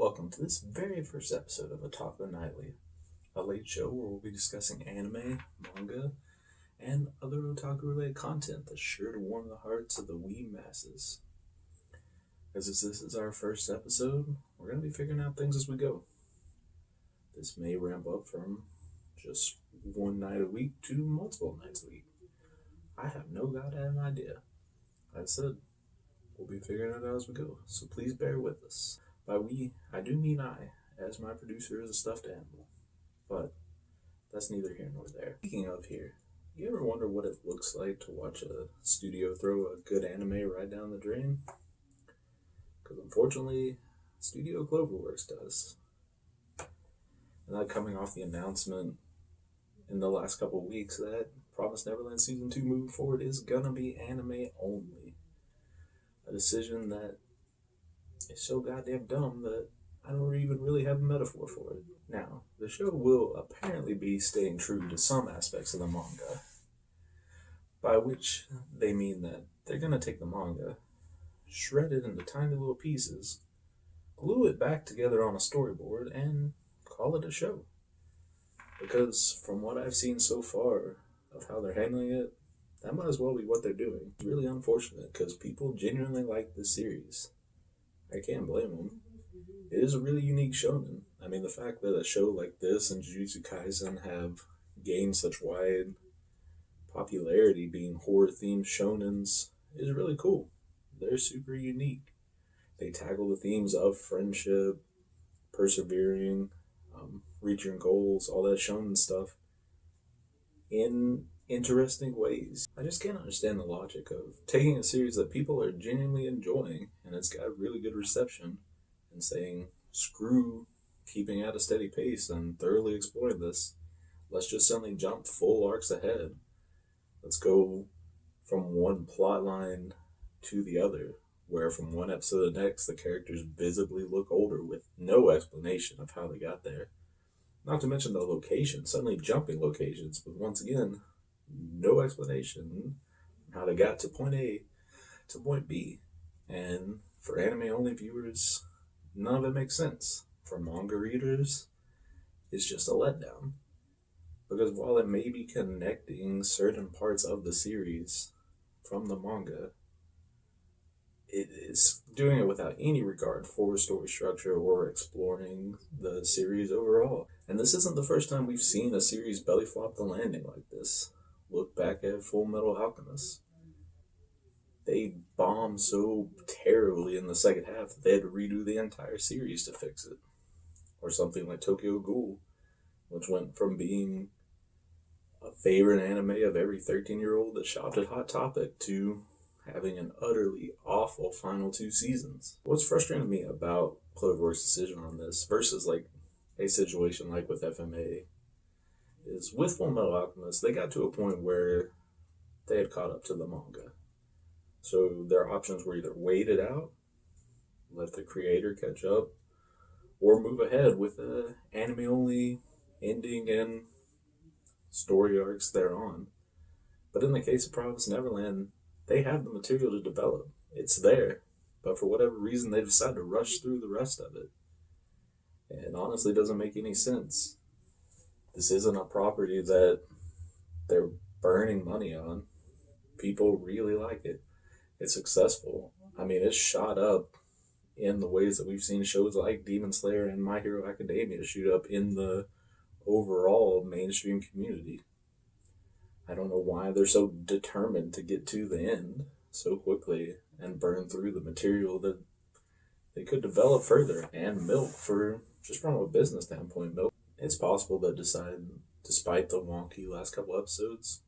welcome to this very first episode of Otaku Nightly, a late show where we'll be discussing anime, manga, and other otaku-related content that's sure to warm the hearts of the wee masses. As this is our first episode, we're going to be figuring out things as we go. This may ramp up from just one night a week to multiple nights a week. I have no goddamn idea. Like I said, we'll be figuring it out as we go, so please bear with us. By we, I do mean I, as my producer is a stuffed animal. But that's neither here nor there. Speaking of here, you ever wonder what it looks like to watch a studio throw a good anime right down the drain? Because unfortunately, Studio Cloverworks does. And that coming off the announcement in the last couple of weeks that Promised Neverland Season 2 moving forward is gonna be anime only. A decision that is so goddamn dumb that I don't even really have a metaphor for it. Now, the show will apparently be staying true to some aspects of the manga, by which they mean that they're gonna take the manga, shred it into tiny little pieces, glue it back together on a storyboard, and call it a show. Because from what I've seen so far of how they're handling it, that might as well be what they're doing. It's really unfortunate because people genuinely like this series. I can't blame them. It is a really unique shonen. I mean, the fact that a show like this and Jujutsu Kaisen have gained such wide popularity being horror-themed shonens is really cool. They're super unique. They tackle the themes of friendship, persevering, reaching goals, all that shonen stuff in interesting ways. I just can't understand the logic of taking a series that people are genuinely enjoying and it's got really good reception and saying, screw keeping at a steady pace and thoroughly exploring this. Let's just suddenly jump full arcs ahead. Let's go from one plot line to the other, where from one episode to the next, the characters visibly look older with no explanation of how they got there. Not to mention the location, suddenly jumping locations, but once again, no explanation how they got to point A to point B. And for anime-only viewers, none of it makes sense. For manga readers, it's just a letdown. Because while it may be connecting certain parts of the series from the manga, it is doing it without any regard for story structure or exploring the series overall. And this isn't the first time we've seen a series belly flop the landing like this. Look back at Full Metal Alchemist. They bombed so terribly in the second half that they had to redo the entire series to fix it. Or something like Tokyo Ghoul, which went from being a favorite anime of every 13-year-old that shopped at Hot Topic to having an utterly awful final 2 seasons. What's frustrating me about Cloverworks' decision on this versus like a situation like with FMA is with Full Metal Alchemist, they got to a point where they had caught up to the manga. So their options were either wait it out, let the creator catch up, or move ahead with the anime-only ending and story arcs they're on. But in the case of Promised Neverland, they have the material to develop. It's there. But for whatever reason, they decide to rush through the rest of it. And honestly, it doesn't make any sense. This isn't a property that they're burning money on. People really like it. It's successful. I mean, it's shot up in the ways that we've seen shows like Demon Slayer and My Hero Academia shoot up in the overall mainstream community. I don't know why they're so determined to get to the end so quickly and burn through the material that they could develop further and milk for, just from a business standpoint, milk. It's possible that despite the wonky last couple episodes,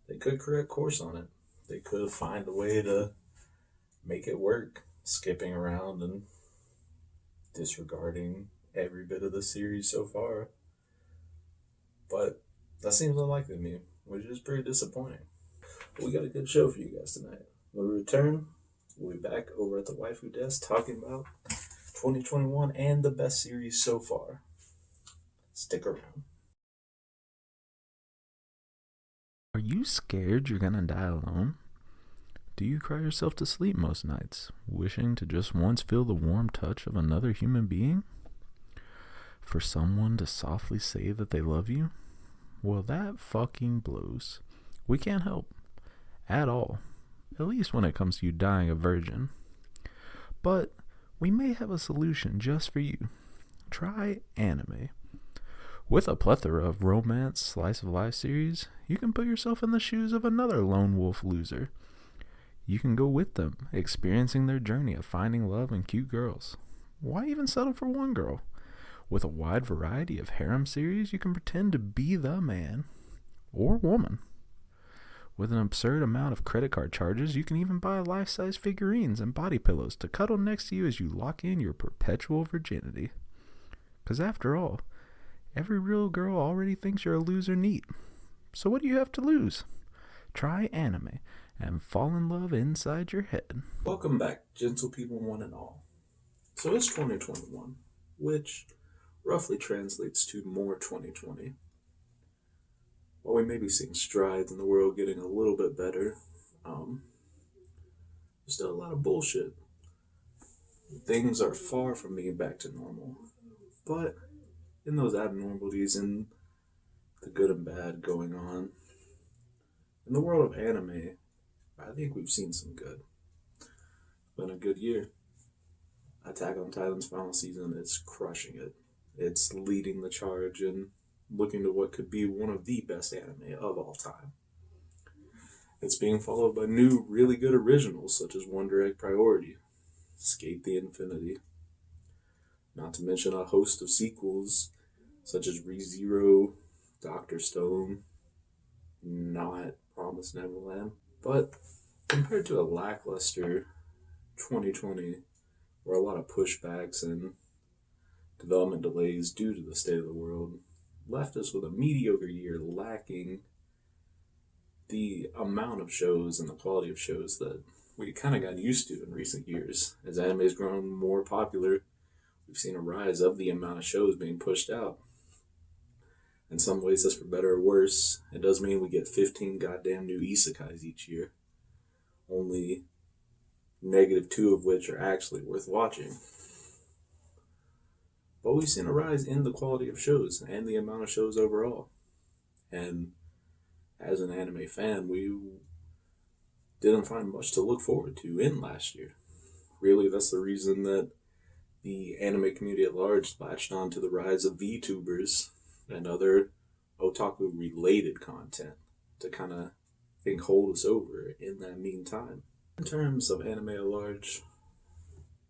they could correct course on it. They could find a way to make it work, skipping around and disregarding every bit of the series so far. But that seems unlikely to me, which is pretty disappointing. But we got a good show for you guys tonight. When we return, we'll be back over at the waifu desk talking about 2021 and the best series so far. Stick around. Are you scared you're gonna die alone? Do you cry yourself to sleep most nights, wishing to just once feel the warm touch of another human being? For someone to softly say that they love you? Well, that fucking blows. We can't help. At all. At least when it comes to you dying a virgin. But we may have a solution just for you. Try anime. With a plethora of romance, slice of life series, you can put yourself in the shoes of another lone wolf loser. You can go with them, experiencing their journey of finding love and cute girls. Why even settle for one girl? With a wide variety of harem series, you can pretend to be the man or woman. With an absurd amount of credit card charges, you can even buy life-size figurines and body pillows to cuddle next to you as you lock in your perpetual virginity. Because after all, every real girl already thinks you're a loser neat. So what do you have to lose? Try anime and fall in love inside your head. Welcome back, gentle people one and all. So it's 2021, which roughly translates to more 2020. While we may be seeing strides in the world getting a little bit better, there's still a lot of bullshit. Things are far from being back to normal. But in those abnormalities and the good and bad going on, in the world of anime, I think we've seen some good. It's been a good year. Attack on Titan's final season is crushing it. It's leading the charge and looking to what could be one of the best anime of all time. It's being followed by new, really good originals such as Wonder Egg Priority, Skate the Infinity, not to mention a host of sequels such as ReZero, Dr. Stone, not Promised Neverland. But compared to a lackluster 2020, where a lot of pushbacks and development delays due to the state of the world left us with a mediocre year lacking the amount of shows and the quality of shows that we kind of got used to in recent years. As anime has grown more popular, we've seen a rise of the amount of shows being pushed out. In some ways, that's for better or worse. It does mean we get 15 goddamn new isekais each year, only -2 of which are actually worth watching. But we've seen a rise in the quality of shows and the amount of shows overall. And as an anime fan, we didn't find much to look forward to in last year. Really, that's the reason that the anime community at large latched on to the rise of VTubers and other otaku-related content to kind of hold us over in that meantime. In terms of anime at large,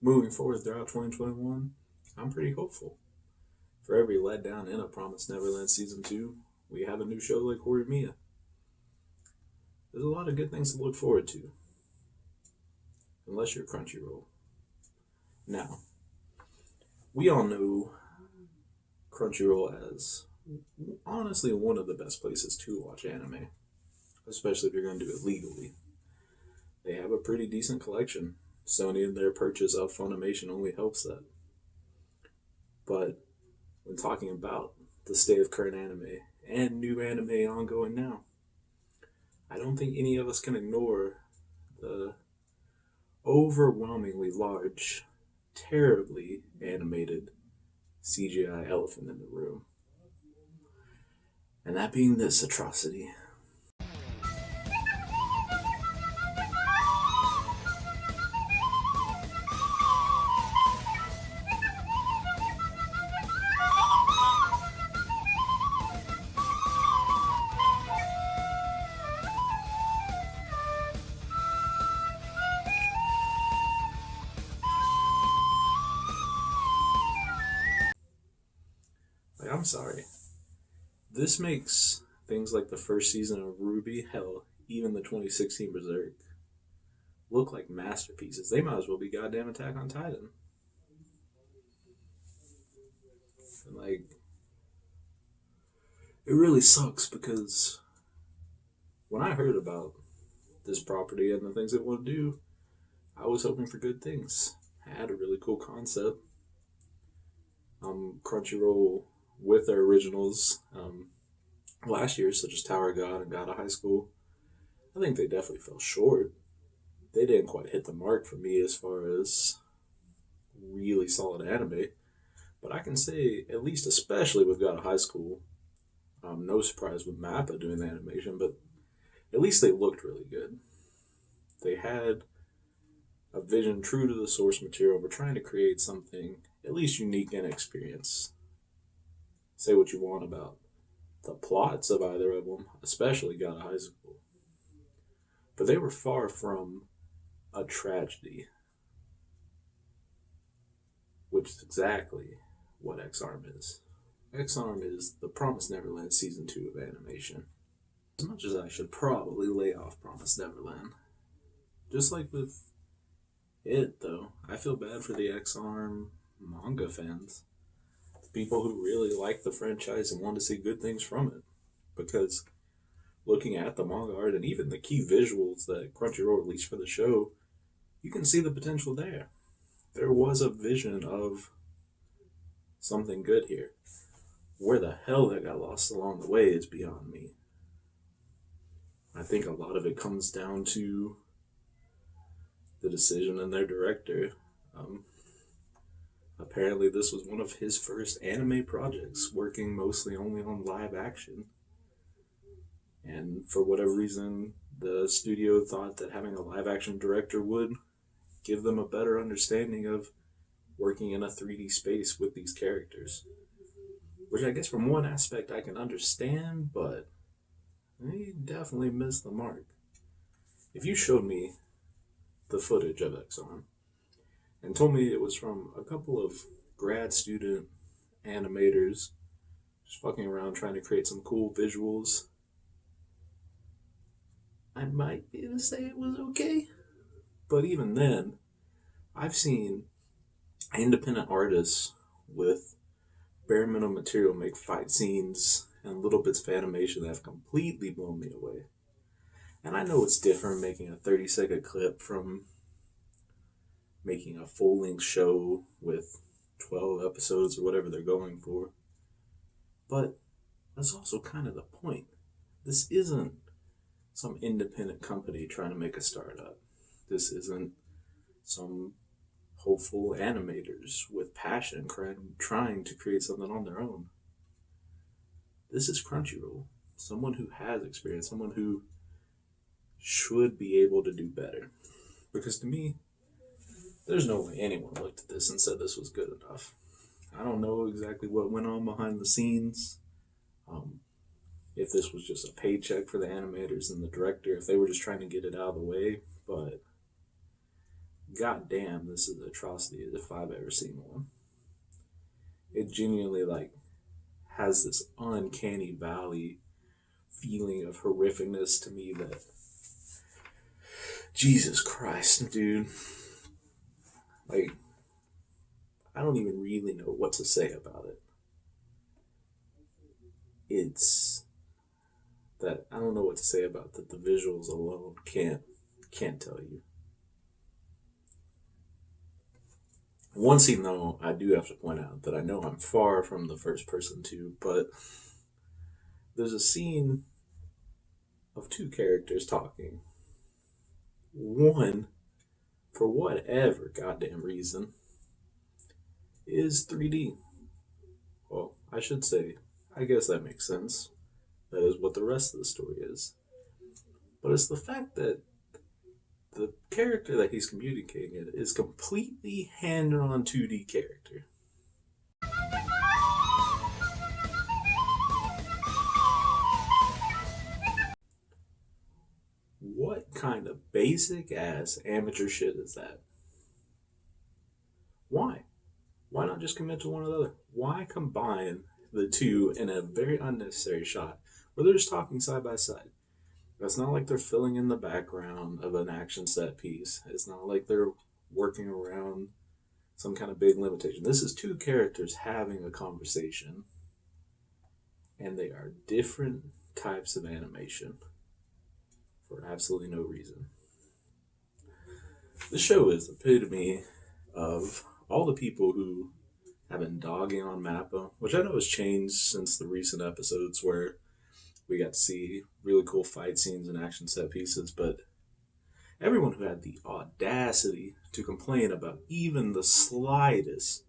moving forward throughout 2021, I'm pretty hopeful. For every letdown in A Promised Neverland Season 2, we have a new show like Horimiya. There's a lot of good things to look forward to. Unless you're Crunchyroll. Now, we all know Crunchyroll as honestly one of the best places to watch anime. Especially if you're going to do it legally. They have a pretty decent collection. Sony and their purchase of Funimation only helps that. But when talking about the state of current anime and new anime ongoing now, I don't think any of us can ignore the overwhelmingly large, terribly animated CGI elephant in the room. And that being this atrocity. I'm sorry. This makes things like the first season of Ruby, hell, even the 2016 Berserk, look like masterpieces. They might as well be goddamn Attack on Titan. And like, it really sucks because when I heard about this property and the things it would do, I was hoping for good things. It had a really cool concept. Crunchyroll with their originals last year, such as Tower of God and God of High School, I think they definitely fell short. they didn't quite hit the mark for me as far as really solid anime. But I can say, at least especially with God of High School, no surprise with MAPPA doing the animation, but at least they looked really good. They had a vision true to the source material. We're trying to create something at least unique in experience. Say what you want about the plots of either of them, especially God of High School. But they were far from a tragedy, which is exactly what exarm is. Exarm is the Promised Neverland Season 2 of animation. As much as I should probably lay off Promised Neverland, just like with it, though, I feel bad for the exarm manga fans. The people who really like the franchise and want to see good things from it. Because looking at the manga art and even the key visuals that Crunchyroll released for the show, you can see the potential there. There was a vision of something good here. Where the hell that got lost along the way is beyond me. I think a lot of it comes down to the decision in their director. Apparently this was one of his first anime projects, working mostly only on live action. And for whatever reason, the studio thought that having a live action director would give them a better understanding of working in a 3D space with these characters. Which I guess from one aspect I can understand, but they definitely missed the mark. If you showed me the footage of exarm and told me it was from a couple of grad student animators just fucking around trying to create some cool visuals, I might be able to say it was okay. But even then, I've seen independent artists with bare minimum material make fight scenes and little bits of animation that have completely blown me away. And I know it's different making a 30-second clip from making a full-length show with 12 episodes or whatever they're going for. But that's also kind of the point. This isn't some independent company trying to make a startup. This isn't some hopeful animators with passion trying to create something on their own. This is Crunchyroll. Someone who has experience, someone who should be able to do better. Because to me, there's no way anyone looked at this and said this was good enough. I don't know exactly what went on behind the scenes. If this was just a paycheck for the animators and the director, if they were just trying to get it out of the way, but goddamn, this is an atrocity if I've ever seen one. It genuinely has this uncanny valley feeling of horrificness to me that Jesus Christ, dude. I don't even really know what to say about it. It's that I don't know what to say about that. The visuals alone can't tell you. One scene, though, I do have to point out that I know I'm far from the first person to, but there's a scene of two characters talking. One, for whatever goddamn reason, is 3D. Well, I should say, I guess that makes sense. That is what the rest of the story is. But it's the fact that the character that he's communicating it is completely hand-drawn 2D character. What kind of basic ass amateur shit is that? Why? Why not just commit to one or the other? Why combine the two in a very unnecessary shot where they're just talking side by side? It's not like they're filling in the background of an action set piece. It's not like they're working around some kind of big limitation. This is two characters having a conversation, and they are different types of animation for absolutely no reason. The show is the epitome of all the people who have been dogging on MAPPA, which I know has changed since the recent episodes where we got to see really cool fight scenes and action set pieces, but Everyone who had the audacity to complain about even the slightest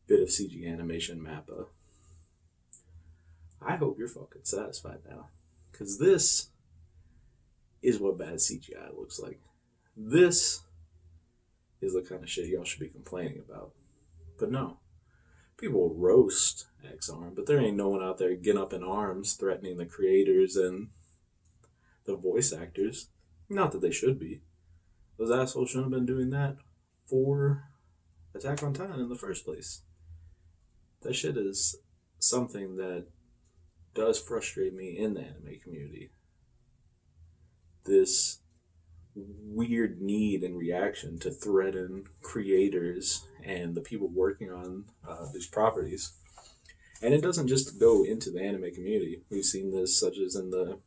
bit of CG animation MAPPA, I hope you're fucking satisfied now. Because this is what bad CGI looks like. This is the kind of shit y'all should be complaining about. But no. People roast exarm, but there ain't no one out there getting up in arms threatening the creators and the voice actors. Not that they should be. Those assholes shouldn't have been doing that for Attack on Titan in the first place. That shit is something that does frustrate me in the anime community. This weird need and reaction to threaten creators and the people working on these properties. And it doesn't just go into the anime community. We've seen this such as in the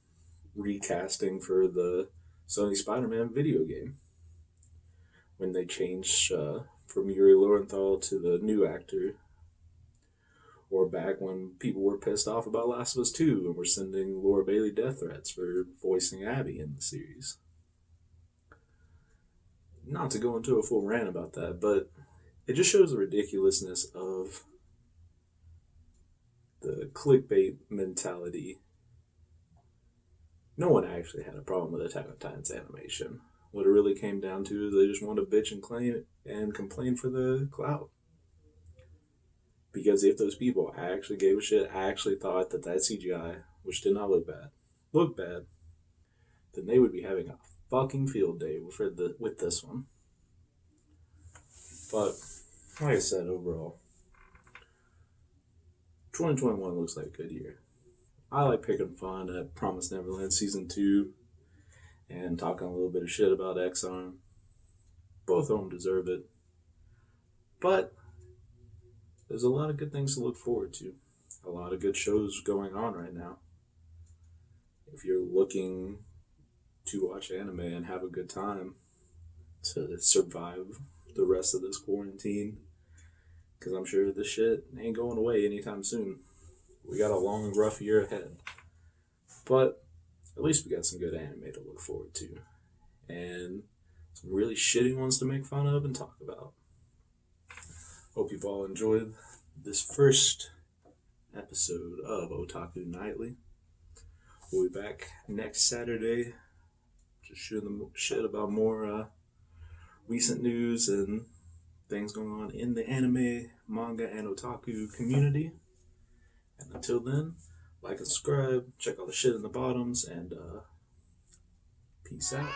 recasting for the Sony Spider-Man video game. When they changed from Yuri Lowenthal to the new actor. Or back when people were pissed off about Last of Us 2 and were sending Laura Bailey death threats for voicing Abby in the series. Not to go into a full rant about that, but it just shows the ridiculousness of the clickbait mentality. No one actually had a problem with Attack on Titan's animation. What it really came down to is they just wanted to bitch and claim and complain for the clout. Because if those people actually gave a shit, actually thought that CGI, which did not look bad, then they would be having a fucking field day with this one. But, like I said, overall, 2021 looks like a good year. I like picking fun at Promised Neverland Season 2 and talking a little bit of shit about exarm. Both of them deserve it. But there's a lot of good things to look forward to. A lot of good shows going on right now. If you're looking to watch anime and have a good time to survive the rest of this quarantine, because I'm sure this shit ain't going away anytime soon. We got a long, rough year ahead. But at least we got some good anime to look forward to. And some really shitty ones to make fun of and talk about. Hope you've all enjoyed this first episode of Otaku Nightly. We'll be back next Saturday, just shooting the shit about more recent news and things going on in the anime, manga, and otaku community. And until then, like and subscribe, check all the shit in the bottoms, and peace out.